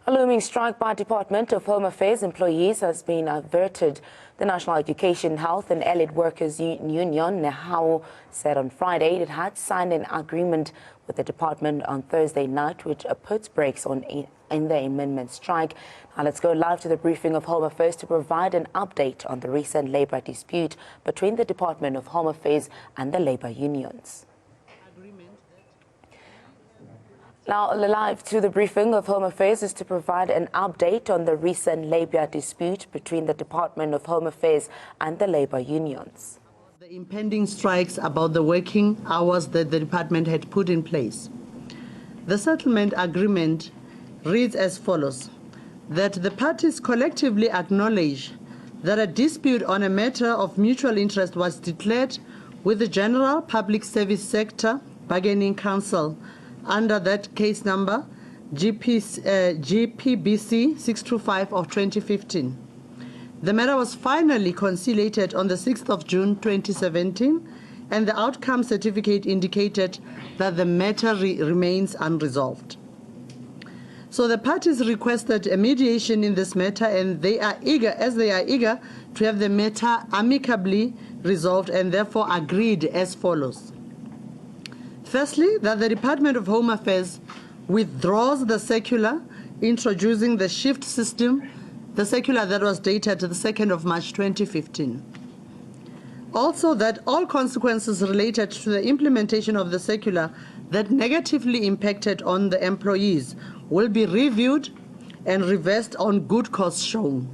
A looming strike by Department of Home Affairs employees has been averted. The National Education, Health and Allied Workers Union, NEHAO, said on Friday it had signed an agreement with the department on Thursday night, which puts brakes in the amendment strike. Now let's go live to the briefing of Home Affairs to provide an update on the recent labour dispute between the Department of Home Affairs and the labour unions. Now, live to the briefing of Home Affairs is to provide an update on the recent labour dispute between the Department of Home Affairs and the labour unions. The impending strikes about the working hours that the department had put in place. The settlement agreement reads as follows: that the parties collectively acknowledge that a dispute on a matter of mutual interest was declared with the General Public Service Sector Bargaining Council under that case number GPBC 625 of 2015. The matter was finally conciliated on the 6th of June 2017, and the outcome certificate indicated that the matter remains unresolved. So the parties requested a mediation in this matter, and they are eager to have the matter amicably resolved, and therefore agreed as follows. Firstly, that the Department of Home Affairs withdraws the circular introducing the shift system, the circular that was dated the 2nd of March 2015. Also, that all consequences related to the implementation of the circular that negatively impacted on the employees will be reviewed and reversed on good cause shown.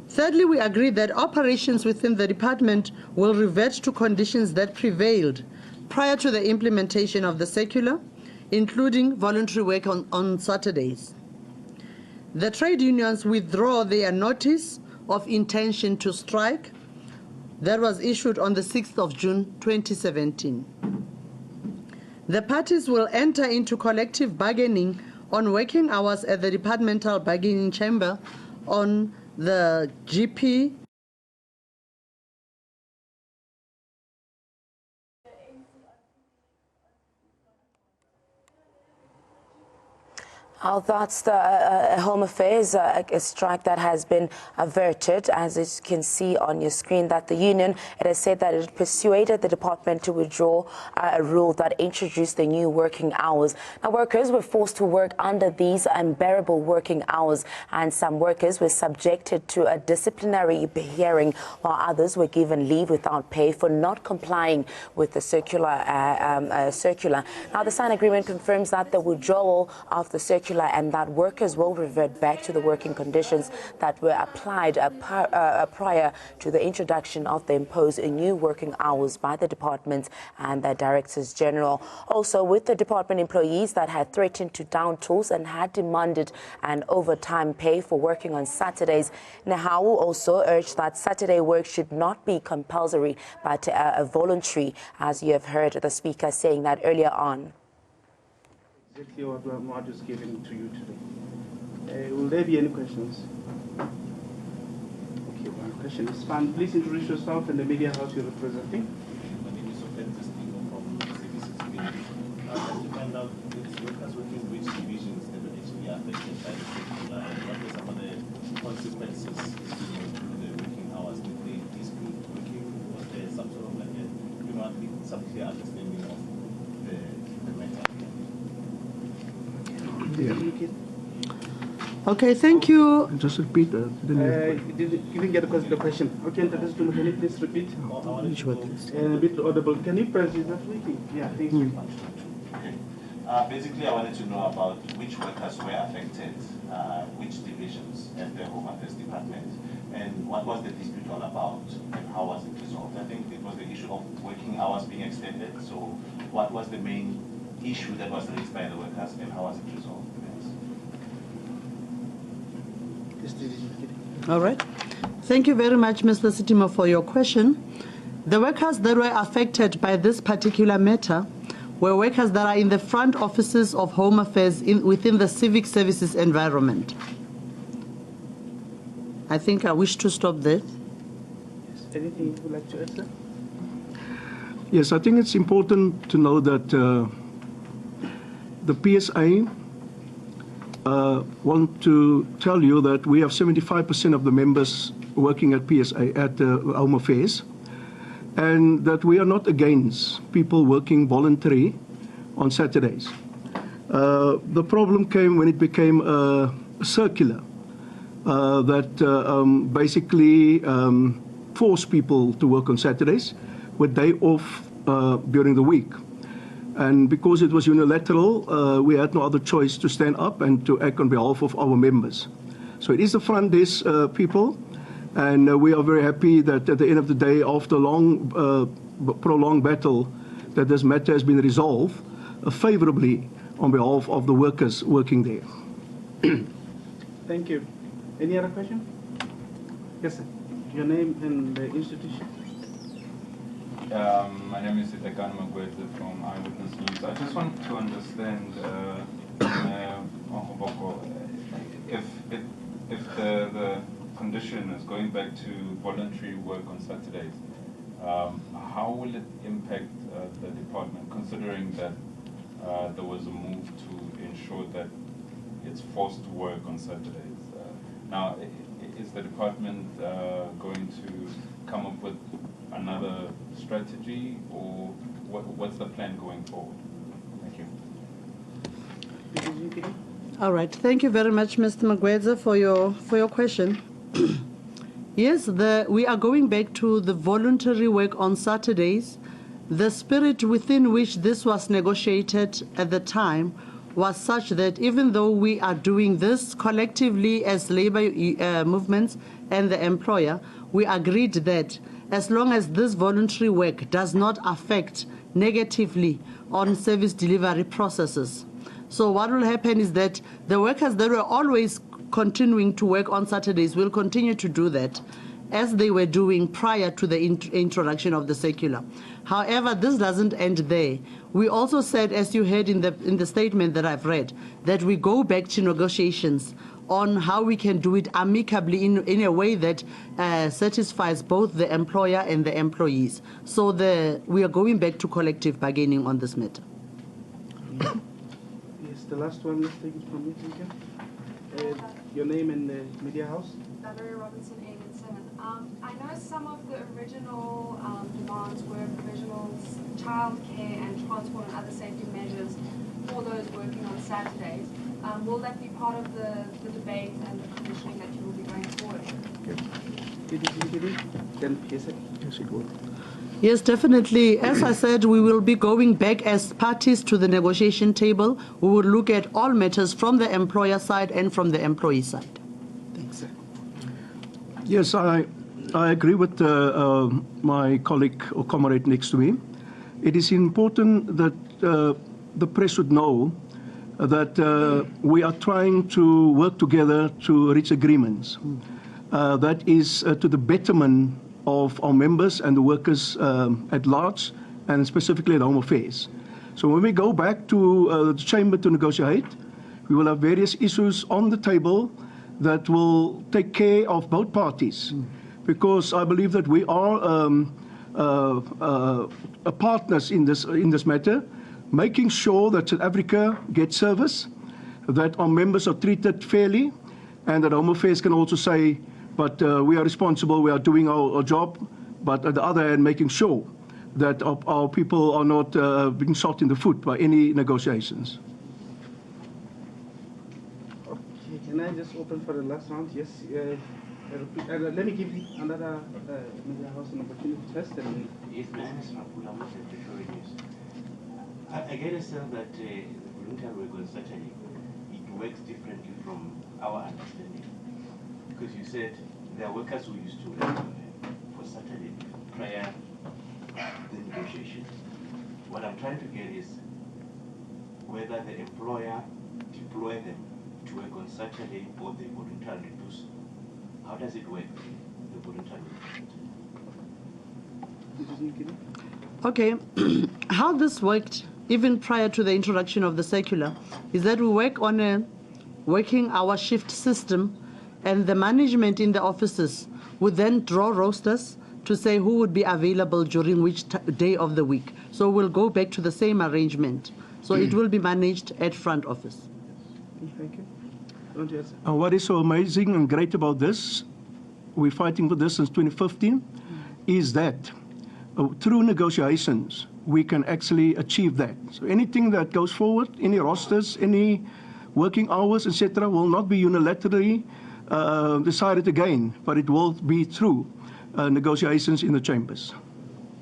Thirdly, we agree that operations within the department will revert to conditions that prevailed prior to the implementation of the circular, including voluntary work on Saturdays. The trade unions withdraw their notice of intention to strike that was issued on the 6th of June 2017. The parties will enter into collective bargaining on working hours at the departmental bargaining chamber on the GP That's the Home Affairs a strike that has been averted. As you can see on your screen, that the union, it has said that it persuaded the department to withdraw a rule that introduced the new working hours. Now, workers were forced to work under these unbearable working hours, and some workers were subjected to a disciplinary hearing, while others were given leave without pay for not complying with the circular. Now, the signed agreement confirms that the withdrawal of the circular and that workers will revert back to the working conditions that were applied prior to the introduction of the imposed new working hours by the department and the directors general. Also, with the department employees that had threatened to down tools and had demanded an overtime pay for working on Saturdays, NEHAO also urged that Saturday work should not be compulsory but voluntary, as you have heard the speaker saying that earlier on. Exactly what Muad is giving to you today. Will there be any questions? Okay, one question is fine. Please introduce yourself and the media house you're representing. My name is Averted from Services Community. I'd like to find out which workers within which divisions that were actually affected by the circular and what were some of the consequences to the working hours with the dispute working. Was there some sort of like some clear understanding of the matter? Yeah. Okay, thank you. Just repeat that. You didn't get the question. Okay, can you please repeat? Which one? A bit audible. Can you press it? That's waiting. Yeah, thank you. Okay. Basically, I wanted to know about which workers were affected, which divisions at the Home Affairs Department, and what was the dispute all about, and how was it resolved? I think it was the issue of working hours being extended. So, what was the main issue that was raised by the workers, and how was it resolved? All right. Thank you very much, Mr. Sitima, for your question. The workers that were affected by this particular matter were workers that are in the front offices of Home Affairs within the civic services environment. I think I wish to stop there. Yes. Anything you would like to add, sir? Yes, I think it's important to know that the PSA want to tell you that we have 75% of the members working at PSA, at Home Affairs, and that we are not against people working voluntary on Saturdays. The problem came when it became a circular that basically forced people to work on Saturdays with day off during the week. And because it was unilateral, we had no other choice to stand up and to act on behalf of our members. So it is the front desk people, and we are very happy that at the end of the day, after a long, prolonged battle, that this matter has been resolved favorably on behalf of the workers working there. Thank you. Any other question? Yes, sir. Your name and the institution? My name is Itekano Magweze from Eyewitness News. I just want to understand, if the condition is going back to voluntary work on Saturdays, how will it impact the department, considering that there was a move to ensure that it's forced to work on Saturdays? Now, is the department going to come up with another strategy, or what's the plan going forward? Thank you. All right. Thank you very much, Mr. Magweze, for your question. Yes, we are going back to the voluntary work on Saturdays. The spirit within which this was negotiated at the time was such that even though we are doing this collectively as labor movements and the employer, we agreed that as long as this voluntary work does not affect negatively on service delivery processes. So what will happen is that the workers that were always continuing to work on Saturdays will continue to do that as they were doing prior to the introduction of the circular. However, this doesn't end there. We also said, as you heard in the statement that I've read, that we go back to negotiations on how we can do it amicably in a way that satisfies both the employer and the employees. So we are going back to collective bargaining on this matter. Yes, the last one, let's take it from you, thank you. Your name and the media house? Valerie Robinson, 8 and 7. I know some of the original demands were provisional childcare and transport and other safety measures for those working on Saturdays. Will that be part of the debate and the commissioning that you will be going forward? Then PSA. Yes, it will. Yes, definitely. As I said, we will be going back as parties to the negotiation table. We will look at all matters from the employer side and from the employee side. Thanks, sir. Yes, I agree with my colleague or comrade next to me. It is important that the press would know that we are trying to work together to reach agreements. That is to the betterment of our members and the workers at large, and specifically at Home Affairs. So when we go back to the chamber to negotiate, we will have various issues on the table that will take care of both parties, because I believe that we are partners in this matter, making sure that South Africa gets service, that our members are treated fairly, and that Home Affairs can also say, but we are responsible, we are doing our job, but at the other hand, making sure that our people are not being shot in the foot by any negotiations. Okay, can I just open for the last round? Yes. Let me give you another media house an opportunity first. And yes, my name is Mapula. I'm with the Victoria News. I get a sense that the voluntary work on Saturday, it works differently from our understanding. Because you said there are workers who used to work for Saturday prior to the negotiations. What I'm trying to get is whether the employer deploy them to work on Saturday or they voluntarily do so. How does it work, the voluntary work? Okay, how this worked even prior to the introduction of the circular is that we work on a working hour shift system, and the management in the offices would then draw rosters to say who would be available during which day of the week. So we'll go back to the same arrangement. So it will be managed at front office. thank you. want to answer? And what is so amazing and great about this, we're fighting for this since 2015, is that through negotiations, we can actually achieve that. So anything that goes forward, any rosters, any working hours, etc., will not be unilaterally decided again, but it will be through negotiations in the chambers.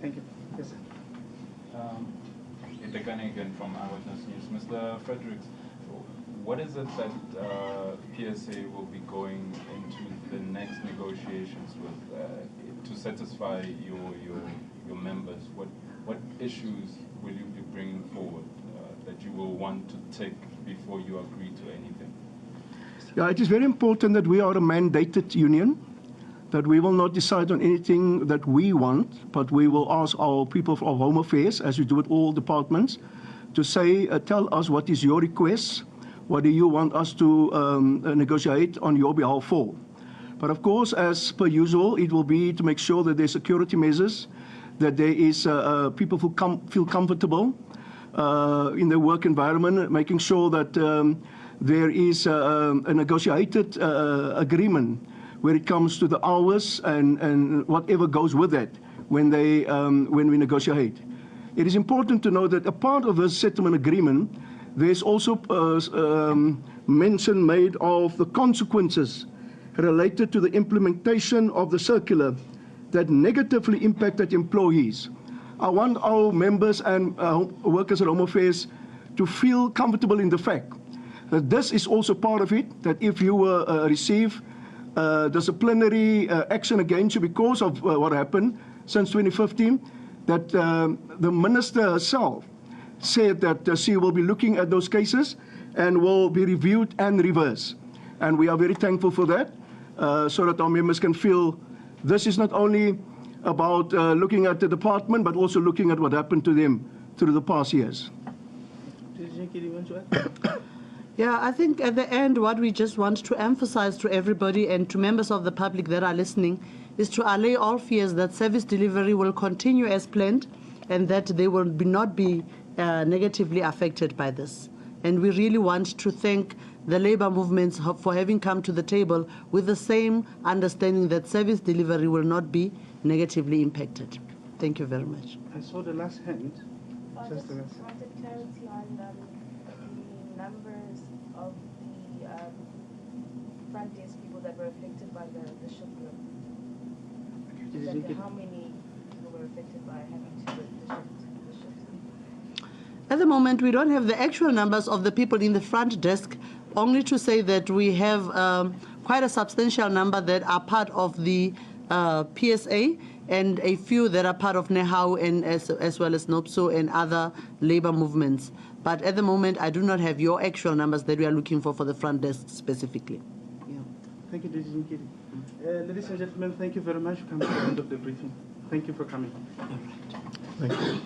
Thank you. Yes, sir. Itekane again from Eyewitness News. Mr. Fredericks, what is it that PSA will be going into the next negotiations with to satisfy your members? What issues will you be bringing forward that you will want to take before you agree to anything? Yeah, it is very important that we are a mandated union, that we will not decide on anything that we want, but we will ask our people of Home Affairs, as we do with all departments, to say, tell us what is your request, what do you want us to negotiate on your behalf for. But of course, as per usual, it will be to make sure that there are security measures, that there is people who feel comfortable in their work environment, making sure that there is a negotiated agreement where it comes to the hours and whatever goes with that when we negotiate. It is important to know that a part of this settlement agreement, there's also mention made of the consequences related to the implementation of the circular that negatively impacted employees. I want our members and workers at Home Affairs to feel comfortable in the fact that this is also part of it, that if you receive disciplinary action against you because of what happened since 2015, that the minister herself said that she will be looking at those cases and will be reviewed and reversed. And we are very thankful for that, so that our members can feel this is not only about looking at the department, but also looking at what happened to them through the past years. Yeah, I think at the end, what we just want to emphasize to everybody and to members of the public that are listening is to allay all fears that service delivery will continue as planned and that they will not be negatively affected by this. And we really want to thank the labor movements for having come to the table with the same understanding that service delivery will not be negatively impacted. Thank you very much. I saw the last hand. Just wanted clarity on the numbers of the front desk people that were affected by the shift work. Exactly how many people were affected by having to work the shift? At the moment, we don't have the actual numbers of the people in the front desk, only to say that we have quite a substantial number that are part of the PSA and a few that are part of NEHAU and as well as NOPSO and other labor movements. But at the moment, I do not have your actual numbers that we are looking for the front desk specifically. Yeah. Thank you, Nkidi. Ladies and gentlemen, thank you very much for coming to the end of the briefing. Thank you for coming. Thank you.